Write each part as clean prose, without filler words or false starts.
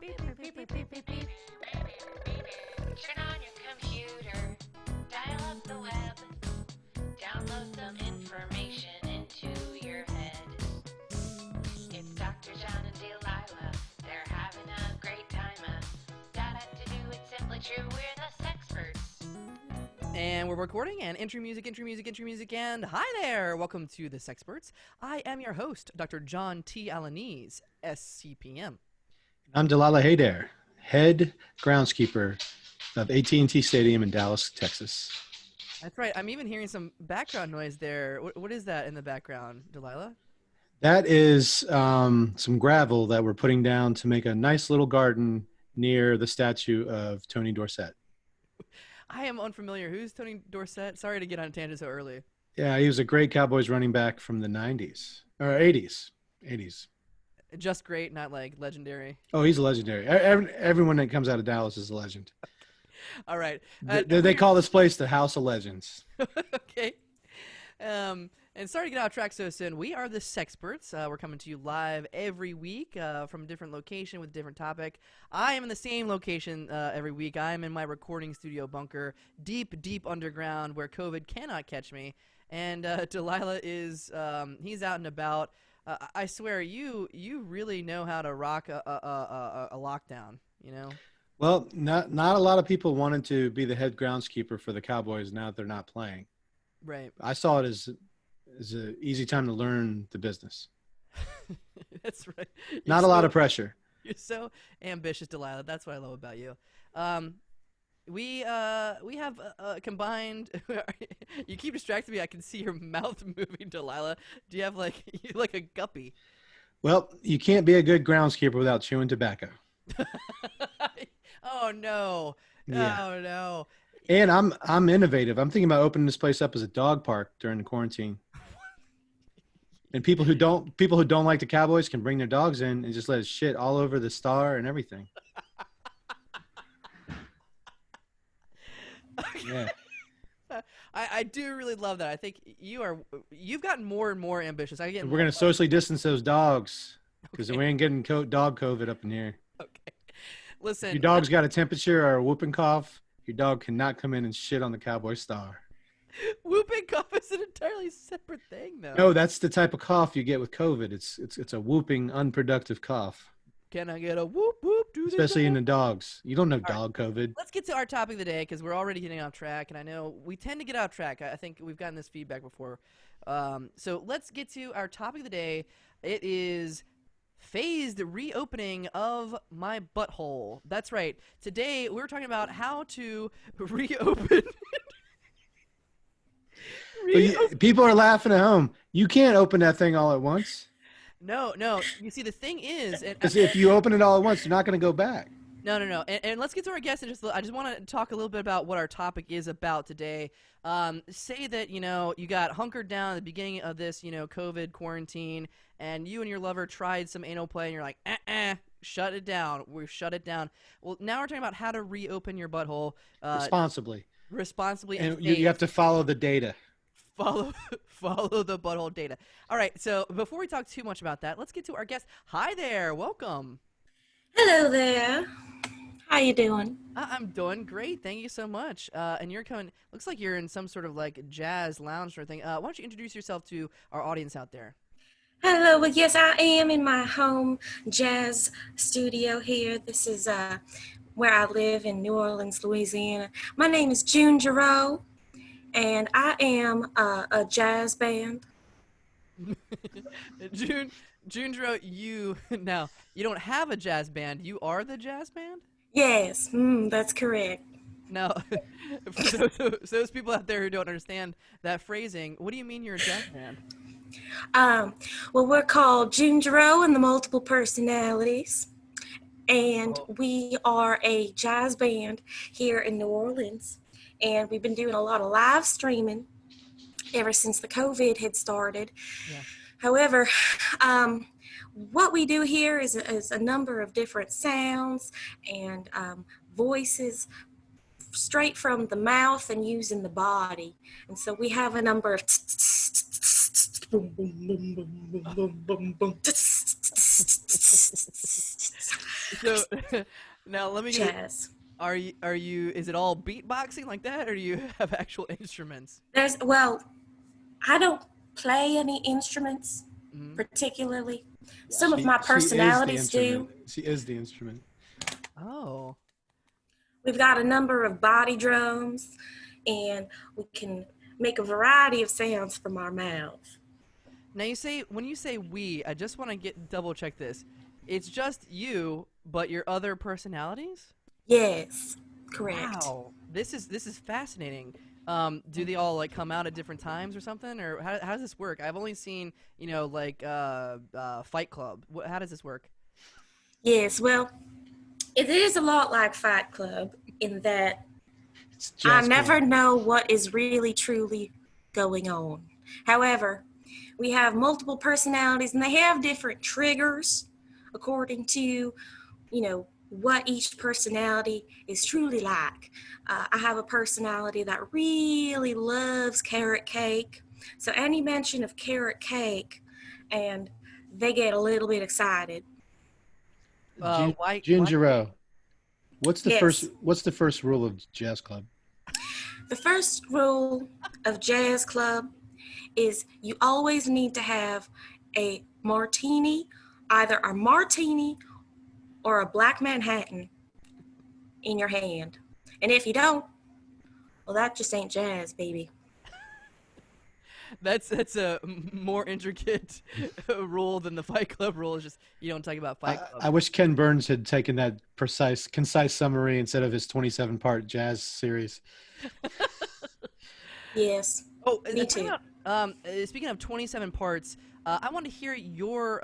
Turn on your computer, dial up the web, download some information into your head. It's Dr. John and Delilah, they're having a great time. Data to do, it's simply true, we're the Sexperts. And we're recording, and entry music, and hi there! Welcome to the Sexperts. I am your host, Dr. John T. Alanese, SCPM. I'm Delilah Haydair, head groundskeeper of AT&T Stadium in Dallas, Texas. That's right. I'm even hearing some background noise there. What is that in the background, Delilah? That is some gravel that we're putting down to make a nice little garden near the statue of Tony Dorsett. I am unfamiliar. Who's Tony Dorsett? Sorry to get on a tangent so early. Yeah, he was a great Cowboys running back from the 90s, or 80s. Just great, not like legendary. Oh, he's legendary. Everyone that comes out of Dallas is a legend. All right. They call this place the House of Legends. Okay. And sorry to get off track so soon. We are the Sexperts. We're coming to you live every week from a different location with a different topic. I am in the same location every week. I am in my recording studio bunker, deep underground, where COVID cannot catch me. And Delilah is he's out and about. I swear, you really know how to rock a lockdown. You know. Well, not a lot of people wanted to be the head groundskeeper for the Cowboys now that they're not playing. Right. I saw it as an easy time to learn the business. That's right. Not a lot of pressure. You're so ambitious, Delilah. That's what I love about you. We have combined. You keep distracting me. I can see your mouth moving, Delilah. Do you have you like a guppy? Well, you can't be a good groundskeeper without chewing tobacco. Oh no! Yeah. Oh no! And I'm innovative. I'm thinking about opening this place up as a dog park during the quarantine. And people who don't like the Cowboys can bring their dogs in and just let it shit all over the star and everything. Yeah. I do really love that. I think you've gotten more and more ambitious. We're gonna socially distance those dogs because we ain't getting dog COVID up in here. Okay. Listen. If your dog's got a temperature or a whooping cough, your dog cannot come in and shit on the Cowboy star. Whooping cough is an entirely separate thing, though. No, that's the type of cough you get with COVID. It's a whooping, unproductive cough. Can I get a whoop whoop? Especially in the dogs. You don't know dog COVID. Let's get to our topic of the day because we're already getting off track, and I know we tend to get off track. I think we've gotten this feedback before. So let's get to our topic of the day. It is phased reopening of my butthole. That's right. Today we're talking about how to reopen. People are laughing at home. You can't open that thing all at once. No. You see, the thing is, because if you open it all at once, you're not going to go back. No. And let's get to our guest. And I just want to talk a little bit about what our topic is about today. Say that, you got hunkered down at the beginning of this, COVID quarantine, and you and your lover tried some anal play, and you're like, shut it down. We've shut it down. Well, now we're talking about how to reopen your butthole. Responsibly. And you have to follow the data. Follow the butthole data. All right, so before we talk too much about that, let's get to our guest. Hi there, welcome. Hello there. How you doing? I'm doing great, thank you so much. And you're coming, looks like you're in some sort of jazz lounge or thing. Why don't you introduce yourself to our audience out there? Hello, well, yes, I am in my home jazz studio here. This is where I live in New Orleans, Louisiana. My name is June Giroux. And I am a jazz band. June Giroux, you don't have a jazz band. You are the jazz band? Yes, that's correct. Now, for those people out there who don't understand that phrasing, what do you mean you're a jazz band? Well, we're called June Giroux and the Multiple Personalities. And we are a jazz band here in New Orleans. And we've been doing a lot of live streaming ever since the COVID had started. Yeah. However, what we do here is a number of different sounds and voices straight from the mouth and using the body. And so we have a number of So now let me get. Jazz. Are you? Is it all beatboxing like that, or do you have actual instruments? Well, I don't play any instruments Mhm. particularly. Yeah. Some of my She is the personalities instrument. do. She is the instrument. Oh. We've got a number of body drums, and we can make a variety of sounds from our mouth. Now when you say we, I just want to get double check this. It's just you, but your other personalities? Yes, correct. Wow, this is fascinating. Do they all like come out at different times or something, or how does this work? I've only seen like Fight Club. How does this work? Yes, well, it is a lot like Fight Club in that It's I jazz never club. know what is really truly going on. However, we have multiple personalities and they have different triggers according to, what each personality is truly like. I have a personality that really loves carrot cake. So any mention of carrot cake and they get a little bit excited. Why? Ginger, what's the first? Yes. What's the first rule of jazz club? The first rule of jazz club is you always need to have a martini, either a martini or a black Manhattan in your hand. And if you don't, well, that just ain't jazz, baby. That's a more intricate rule than the Fight Club rule. It's just you don't talk about Fight Club. I wish Ken Burns had taken that concise summary instead of his 27-part jazz series. Yes, Oh, me too. speaking of 27 parts, I want to hear your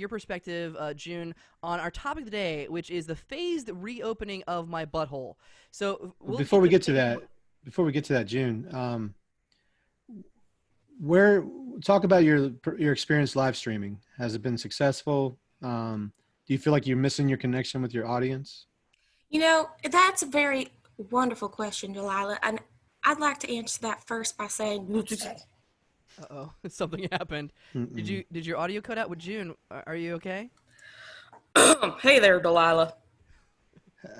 perspective, June, on our topic today, which is the phased reopening of my butthole. So Before we get to that, June, where talk about your experience live streaming. Has it been successful? Do you feel like you're missing your connection with your audience? That's a very wonderful question, Delilah. And I'd like to answer that first by saying, Uh-oh, something happened. Mm-mm. Did your audio cut out with June? Are you okay? hey there, Delilah.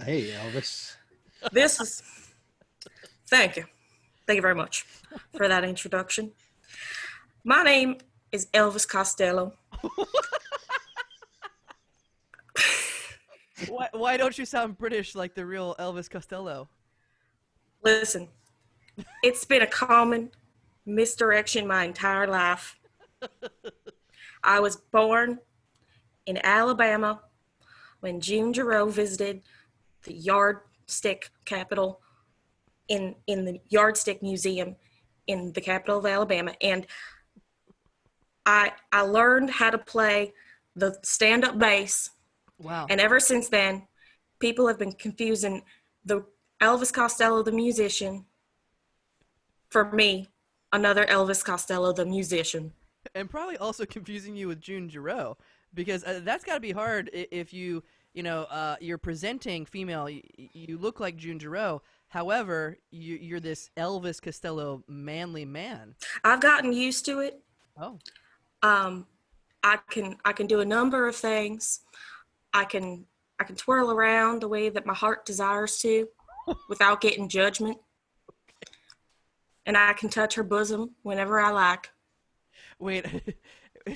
Hey, Elvis. This is, thank you. Thank you very much for that introduction. My name is Elvis Costello. Why don't you sound British like the real Elvis Costello? Listen, it's been a common misdirection my entire life. I was born in Alabama when June Giroux visited the yardstick capital in the Yardstick Museum in the capital of Alabama, and I learned how to play the stand-up bass. Wow. And ever since then, people have been confusing the Elvis Costello, the musician, for me, another Elvis Costello, the musician. And probably also confusing you with June Giroux, because that's got to be hard if you're presenting female. You look like June Giroux. However, you're this Elvis Costello manly man. I've gotten used to it. Oh. I can do a number of things. I can twirl around the way that my heart desires to without getting judgment. And I can touch her bosom whenever I like. Wait,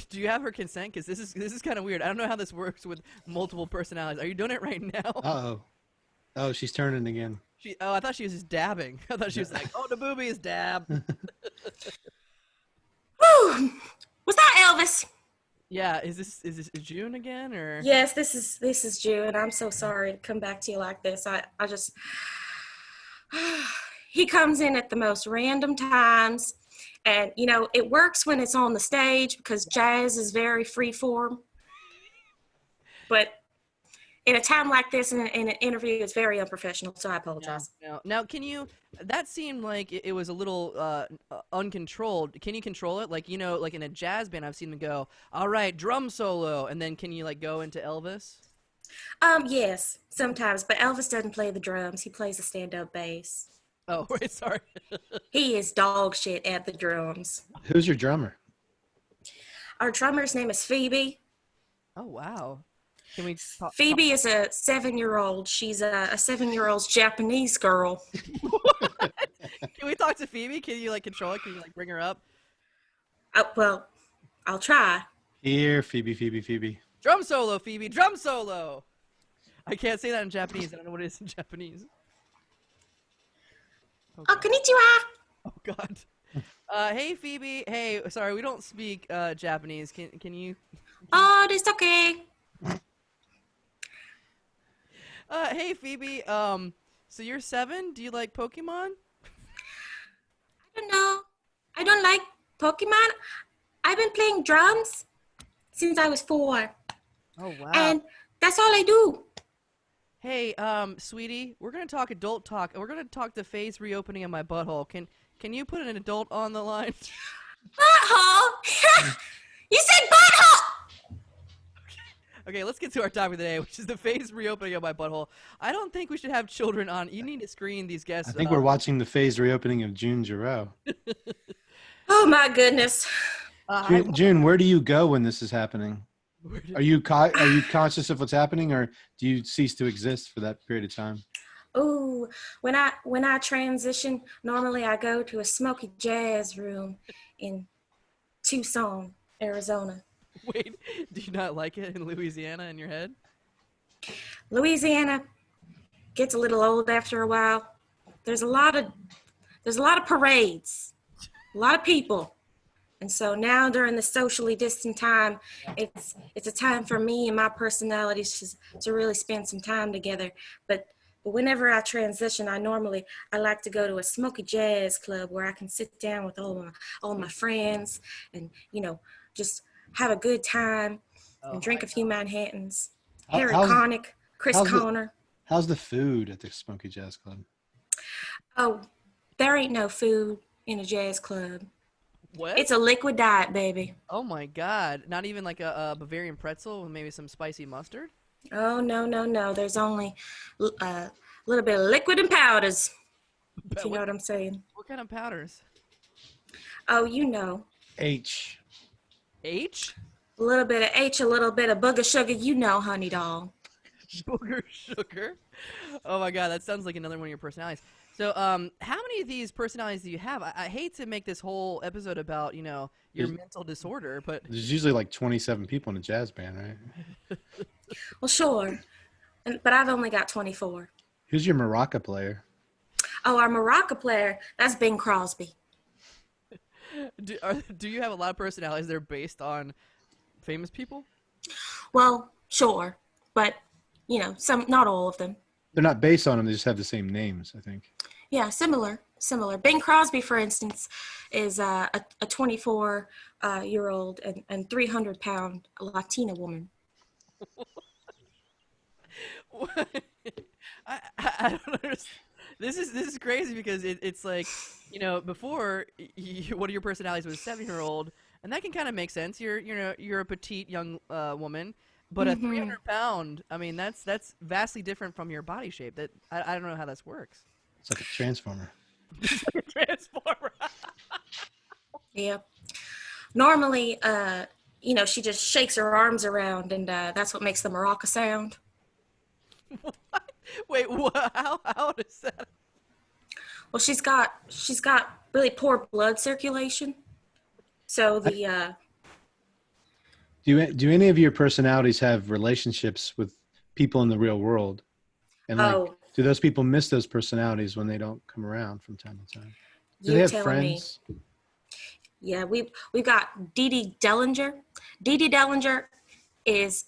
do you have her consent? Because this is kind of weird. I don't know how this works with multiple personalities. Are you doing it right now? Uh-oh. Oh, she's turning again. I thought she was just dabbing. I thought she was like, oh, the boobies dab. Woo! Was that Elvis? Yeah, is this June again or? Yes, this is June. I'm so sorry to come back to you like this. I just he comes in at the most random times, and it works when it's on the stage because jazz is very free form. But in a time like this, in an interview, it's very unprofessional. So I apologize. No. Now, can you? That seemed like it was a little uncontrolled. Can you control it? Like like in a jazz band, I've seen them go, "All right, drum solo," and then can you like go into Elvis? Yes, sometimes, but Elvis doesn't play the drums. He plays the stand-up bass. Oh, wait, sorry. He is dog shit at the drums. Who's your drummer? Our drummer's name is Phoebe. Oh wow. Can we talk? Phoebe is a 7-year-old. She's a 7-year-old's Japanese girl. Can we talk to Phoebe? Can you like control it? Can you like bring her up? Well, I'll try. Here, Phoebe, Phoebe, Phoebe. Drum solo, Phoebe. Drum solo. I can't say that in Japanese. I don't know what it is in Japanese. Oh, konnichiwa. Oh God. Hey Phoebe. Hey, sorry, we don't speak Japanese. Can you? Oh, that's okay. Hey Phoebe. So you're 7. Do you like Pokemon? I don't know. I don't like Pokemon. I've been playing drums since I was 4. Oh wow. And that's all I do. Hey, sweetie, we're gonna talk adult talk. We're gonna talk the phase reopening of my butthole. Can you put an adult on the line? Butthole? You said butthole! Okay, let's get to our topic today, which is the phase reopening of my butthole. I don't think we should have children on. You need to screen these guests. I think we're watching the phase reopening of June Giroux. Oh my goodness. June, where do you go when this is happening? Are you conscious of what's happening, or do you cease to exist for that period of time? Oh, when I transition, normally I go to a smoky jazz room in Tucson, Arizona. Wait, do you not like it in Louisiana in your head? Louisiana gets a little old after a while. There's a lot of parades, a lot of people. And so now during the socially distant time, it's a time for me and my personalities to really spend some time together. But whenever I transition, I like to go to a smoky jazz club where I can sit down with all my friends and, just have a good time and drink a few Manhattans. Harry Connick, Chris Conner. How's the food at the Smoky Jazz Club? Oh, there ain't no food in a jazz club. What? It's a liquid diet, baby. Oh my God! Not even like a Bavarian pretzel with maybe some spicy mustard? Oh, no. There's only a little bit of liquid and powders. If you know what I'm saying. What kind of powders? Oh, you know. H. H? A little bit of H, a little bit of booger sugar. You know, honey doll. Booger sugar? Oh my God, that sounds like another one of your personalities. So, how many of these personalities do you have? I hate to make this whole episode about, your mental disorder, but... There's usually like 27 people in a jazz band, right? Well, sure. But I've only got 24. Who's your maraca player? Oh, our maraca player, that's Bing Crosby. Do you have a lot of personalities that are based on famous people? Well, sure. But, not all of them. They're not based on them. They just have the same names, I think. Yeah, similar. Bing Crosby, for instance, is a 24-year-old and 300-pound Latina woman. I don't understand. This is crazy because it's like, before one of your personalities was a 7-year-old, and that can kind of make sense. You're a petite young woman. But a 300-pound, I mean, that's vastly different from your body shape. That I don't know how this works. It's like a transformer. It's like a transformer. Yeah. Normally, she just shakes her arms around, and that's what makes the maraca sound. What? Wait, what? How does that? Well, she's got really poor blood circulation, so the. Do any of your personalities have relationships with people in the real world? And do those people miss those personalities when they don't come around from time to time? Do they have friends? Me. Yeah, we've got Dee Dee Dellinger. Dee Dee Dellinger is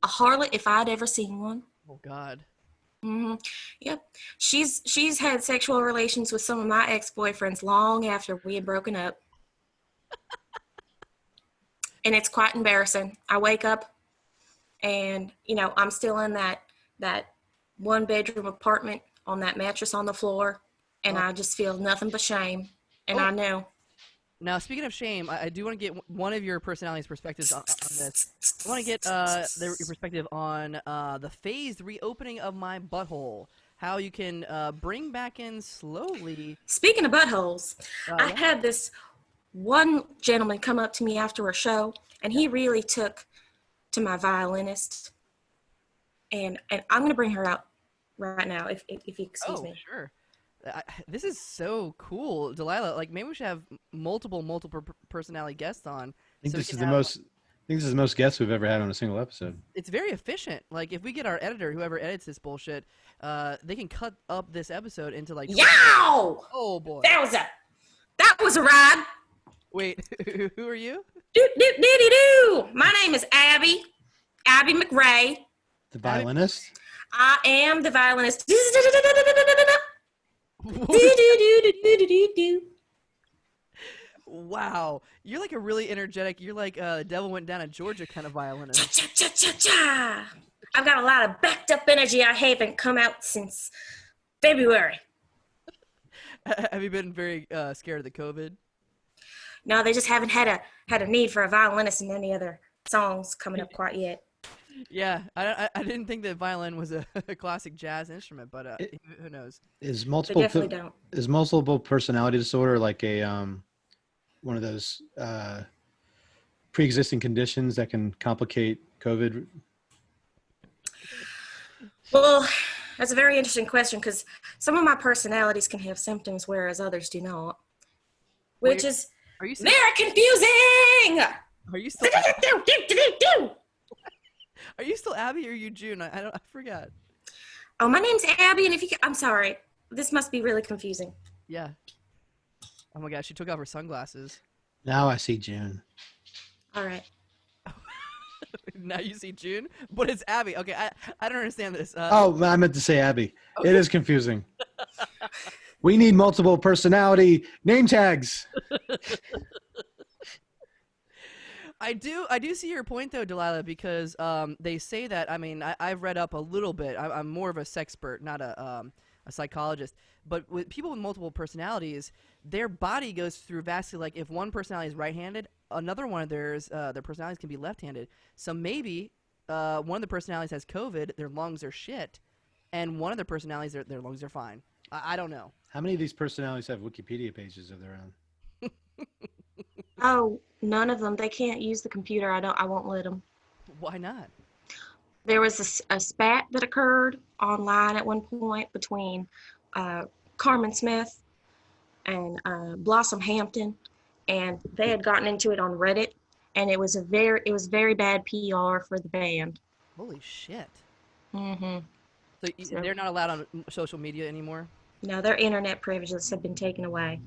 a harlot if I'd ever seen one. Oh God. Mm-hmm. Yep. She's had sexual relations with some of my ex-boyfriends long after we had broken up. And it's quite embarrassing. I wake up and, I'm still in that 1-bedroom apartment on that mattress on the floor. And I just feel nothing but shame. And I know. Now, speaking of shame, I do want to get one of your personality's perspectives on this. I want to get your perspective on the phased reopening of my butthole. How you can bring back in slowly. Speaking of buttholes, I had this one gentleman come up to me after a show, and he really took to my violinist. and I'm going to bring her out right now, if you excuse me. Sure. This is so cool, Delilah. Like, maybe we should have multiple personality guests on. I think so this we is can the have, most. I think this is the most guests we've ever had on a single episode. It's very efficient. Like, if we get our editor, whoever edits this bullshit, they can cut up this episode into like. Yow! Oh boy. That was a ride. Wait, who are you? Do. My name is Abby McRae. The violinist. I am the violinist. Wow, you're like a really energetic. You're like Devil Went Down to Georgia kind of violinist. Cha-cha-cha-cha. I've got a lot of backed up energy. I haven't come out since February. Have you been very scared of the COVID? No, they just haven't had a need for a violinist in any other songs coming up quite yet. Yeah, I didn't think that violin was a classic jazz instrument, but who knows? Is They definitely don't. Is multiple personality disorder like a one of those pre-existing conditions that can complicate COVID? Well, that's a very interesting question because some of my personalities can have symptoms whereas others do not, which is very confusing. Are you still? Are you still Abby or are you June? I forgot. Oh, my name's Abby, and I'm sorry, this must be really confusing. Yeah. Oh my gosh, she took off her sunglasses. Now I see June. All right. Now you see June, but it's Abby. Okay, I don't understand this. Oh, I meant to say Abby. Okay. It is confusing. We need multiple personality name tags. I do see your point though, Delilah, because they say that. I mean, I've read up a little bit. I'm more of a sexpert, not a psychologist. But with people with multiple personalities, their body goes through vastly. Like if one personality is right-handed, another one of their personalities can be left-handed. So maybe one of the personalities has COVID, their lungs are shit, and one of their personalities, their lungs are fine. I don't know. How many of these personalities have Wikipedia pages of their own? Oh, none of them. They can't use the computer. I won't let them. Why not? There was a spat that occurred online at one point between Carmen Smith and Blossom Hampton, and they had gotten into it on Reddit, and it was very bad PR for the band. Holy shit. Mm-hmm. So they're not allowed on social media anymore? No, their internet privileges have been taken away.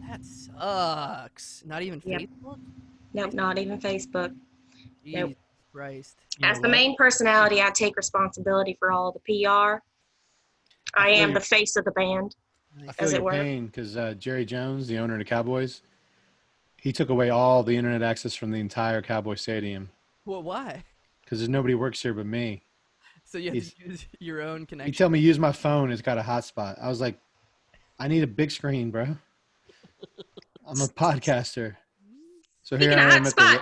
That sucks. Not even Yep. Facebook? Nope, not even Facebook. Jesus Nope. Christ. As the main personality, I take responsibility for all the PR. I am the face of the band. I feel your pain because Jerry Jones, the owner of the Cowboys, he took away all the internet access from the entire Cowboy Stadium. Well, why? Because there's nobody works here but me. So you have to use your own connection. He tell me use my phone. It's got a hotspot. I was like, I need a big screen, bro. I'm a podcaster. So Speaking here I am of at the.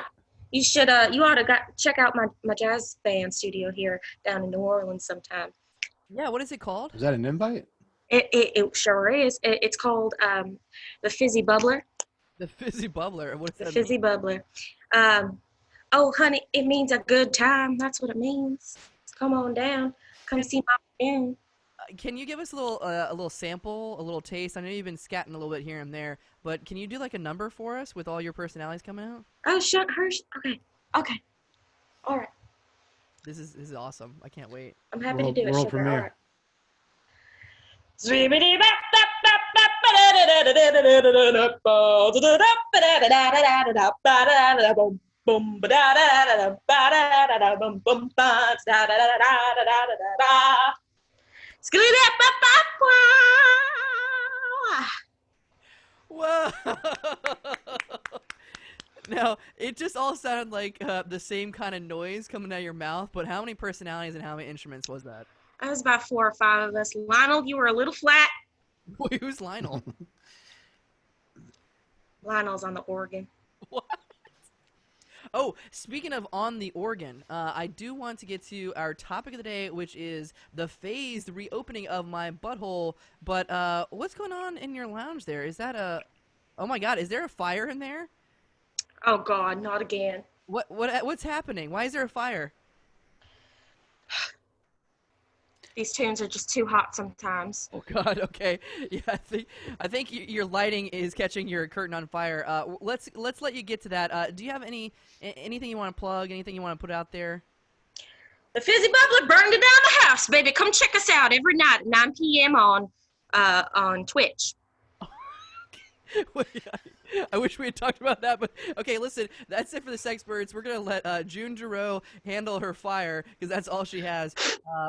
hotspot, you ought to check out my jazz band studio here down in New Orleans sometime. Yeah, what is it called? Is that an invite? It sure is. It's called the Fizzy Bubbler. The Fizzy Bubbler. What does The that Fizzy mean? Bubbler. Oh, honey, it means a good time. That's what it means. Come on down. Come see my band. Can you give us a little sample, a little taste? I know you've been scatting a little bit here and there, but can you do like a number for us with all your personalities coming out? Oh, okay. All right. This is awesome. I can't wait. I'm happy to do it. World Sugar. premiere. All right. Whoa! Now, it just all sounded like the same kind of noise coming out of your mouth, but how many personalities and how many instruments was that? That was about 4 or 5 of us. Lionel, you were a little flat. Wait, who's Lionel? Lionel's on the organ. What? Oh, speaking of on the organ, I do want to get to our topic of the day, which is the phased reopening of my butthole. But what's going on in your lounge there? Is that a... Oh my God, is there a fire in there? Oh God, not again. What's happening? Why is there a fire? These tunes are just too hot sometimes. Oh God. Okay. Yeah. I think your lighting is catching your curtain on fire. Let's let you get to that. Do you have anything you want to plug? Anything you want to put out there? The Fizzy Bubbler burned it down the house, baby. Come check us out every night at 9 p.m. on Twitch. I wish we had talked about that, but okay, listen, that's it for the Sexperts. We're gonna let June Giroux handle her fire because that's all she has.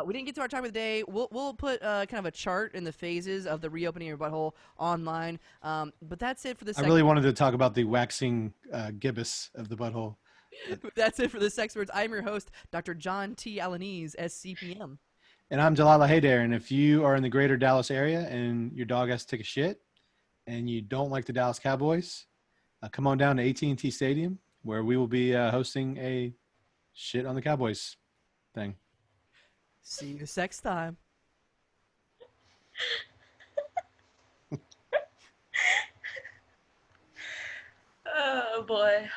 We didn't get to our time of the day. We'll put kind of a chart in the phases of the reopening of your butthole online. But that's it for the. I really wanted to talk about the waxing gibbous of the butthole. That's it for the Sexperts. I'm your host, Dr. John T. Alanese, SCPM. And I'm Delilah Haydair. And if you are in the greater Dallas area and your dog has to take a shit and you don't like the Dallas Cowboys, come on down to AT&T Stadium where we will be hosting a shit on the Cowboys thing. See you sex time. Oh, boy.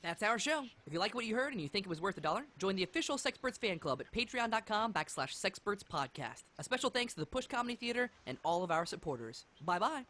That's our show. If you like what you heard and you think it was worth $1, join the official Sexperts fan club at patreon.com/Sexperts podcast. A special thanks to the Push Comedy Theater and all of our supporters. Bye-bye.